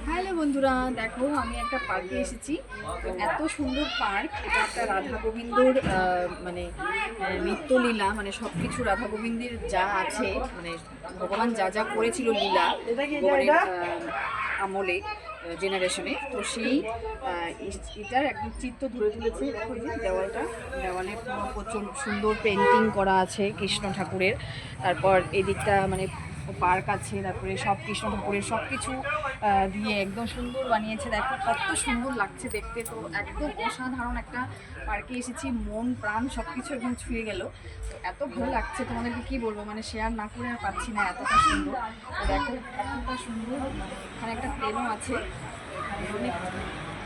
Hello বন্ধুরা, দেখো আমি একটা পার্কে এসেছি। তো এত সুন্দর পার্ক, এটা একটা রাধা গোবিন্দর মানে নিত্যলীলা, মানে সব কিছু রাধা গোবিন্দের যা আছে, মানে ভগবান যা যা করেছিল লীলা ভগবানের আমলে, জেনারেশনে, তো সেই এটার একদম চিত্র ধরে তুলেছে। দেখো এই যে দেওয়ালে পুরো প্রচুর সুন্দর পেন্টিং করা আছে কৃষ্ণ ঠাকুরের। তারপর এদিকটা মানে পার্ক আছে, তারপরে সব কৃষ্ণ ঠাকুরের সব কিছু দিয়ে একদম সুন্দর বানিয়েছে। দেখো কত সুন্দর লাগছে দেখতে। তো একদম অসাধারণ একটা পার্কে এসেছি, মন প্রাণ সব কিছু একদম ছুঁয়ে গেল। তো এত ভালো লাগছে, তোমাদেরকে কি বলবো, মানে শেয়ার না করে আর পাচ্ছি না, এতটা সুন্দর। তো দেখো এতটা সুন্দর, এখানে একটা প্লেনও আছে, এখানে অনেক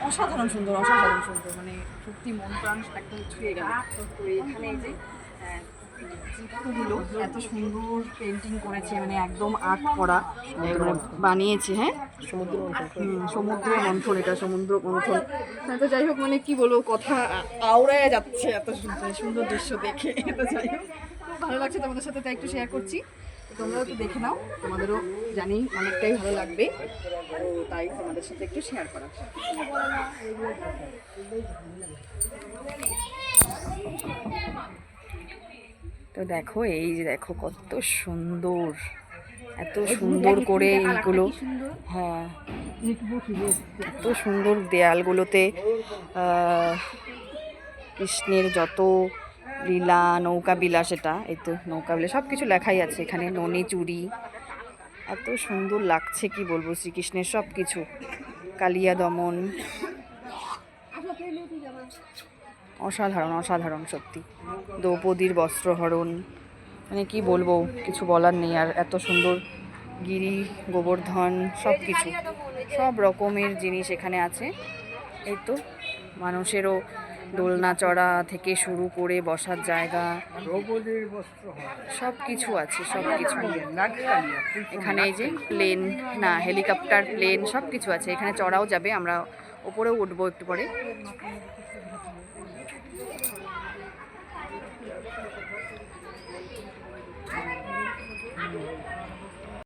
অসাধারণ সুন্দর, অসাধারণ সুন্দর, মানে সত্যি মন প্রাণ একদম ছুঁয়ে গেল। তো এখানে এই যে চিত্রগুলো এত সুন্দর পেন্টিং করেছে, মানে একদম আর্ট করা, মানে বানিয়েছে। হ্যাঁ, সমুদ্র মন্থন, এটা সমুদ্র মন্থন। হ্যাঁ, তো যাই হোক, মানে কি বলবো, কথা আওড়ায় যাচ্ছে এত সুন্দর সুন্দর দৃশ্য দেখে। তো যাই হোক, খুব ভালো লাগছে তোমাদের সাথে, তাই একটু শেয়ার করছি। তোমরাও একটু দেখে নাও, তোমাদেরও জানি অনেকটাই ভালো লাগবে, তো তাই তোমাদের সাথে একটু শেয়ার করা। তো দেখো এই যে দেখো কত সুন্দর, এত সুন্দর করে এইগুলো। হ্যাঁ, এত সুন্দর দেয়ালগুলোতে কৃষ্ণের যত লীলা, নৌকা বিলাস, এটা এই তো নৌকা বিলাস সব কিছু লেখাই আছে এখানে, ননি চুরি, এত সুন্দর লাগছে কি বলবো, শ্রীকৃষ্ণের সব কিছু, কালিয়া দমন, অসাধারণ অসাধারণ সত্যি, দ্রৌপদীর বস্ত্রহরণ, মানে কি বলবো, কিছু বলার নেই। আর এত সুন্দর গিরি গোবর্ধন সব কিছু, সব রকমের জিনিস এখানে আছে। এই তো মানুষেরও দোলনা চড়া থেকে শুরু করে বসার জায়গা, সব কিছু আছে, সব কিছু এখানে। এই যে প্লেন, না হেলিকপ্টার, প্লেন সব কিছু আছে এখানে, চড়াও যাবে, আমরা ওপরেও উঠবো একটু পরে।